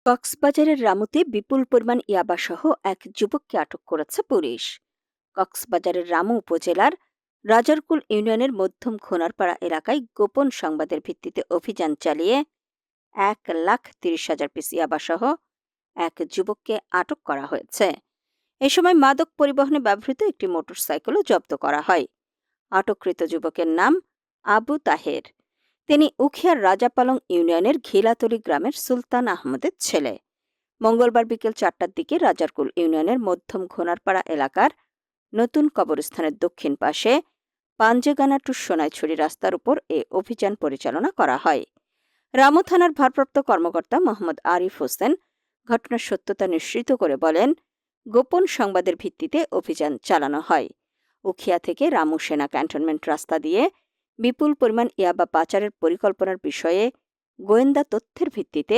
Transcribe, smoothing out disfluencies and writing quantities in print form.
কক্সবাজারের রামুতে বিপুল পরিমাণ ইয়াবাসহ এক যুবককে আটক করেছে পুলিশ। কক্সবাজারের রামু উপজেলার রাজারকুল ইউনিয়নের মধ্যম খোনারপাড়া এলাকায় গোপন সংবাদের ভিত্তিতে অভিযান চালিয়ে 1,30,000 পিস ইয়াবাসহ এক যুবককে আটক করা হয়েছে। এ সময় মাদক পরিবহনে ব্যবহৃত একটি মোটরসাইকেলও জব্দ করা হয়। আটককৃত যুবকের নাম আবু তাহের। তিনি উখিয়ার রাজাপালং ইউনিয়নের ঘিলাতলি গ্রামের সুলতান আহমদের ছেলে। মঙ্গলবার বিকেল 4টার দিকে রাজারকুল ইউনিয়নের মধ্যম ঘোনারপাড়া এলাকার নতুন কবরস্থানের দক্ষিণ পাশে পাঞ্জেগানা টু সোনাইছড়ি রাস্তার উপর এ অভিযান পরিচালনা করা হয়। রামু থানার ভারপ্রাপ্ত কর্মকর্তা মোহাম্মদ আরিফ হোসেন ঘটনার সত্যতা নিশ্চিত করে বলেন, গোপন সংবাদের ভিত্তিতে অভিযান চালানো হয়। উখিয়া থেকে রামু সেনা ক্যান্টনমেন্ট রাস্তা দিয়ে বিপুল পরিমাণ ইয়াবা পাচারের পরিকল্পনার বিষয়ে গোয়েন্দা তথ্যের ভিত্তিতে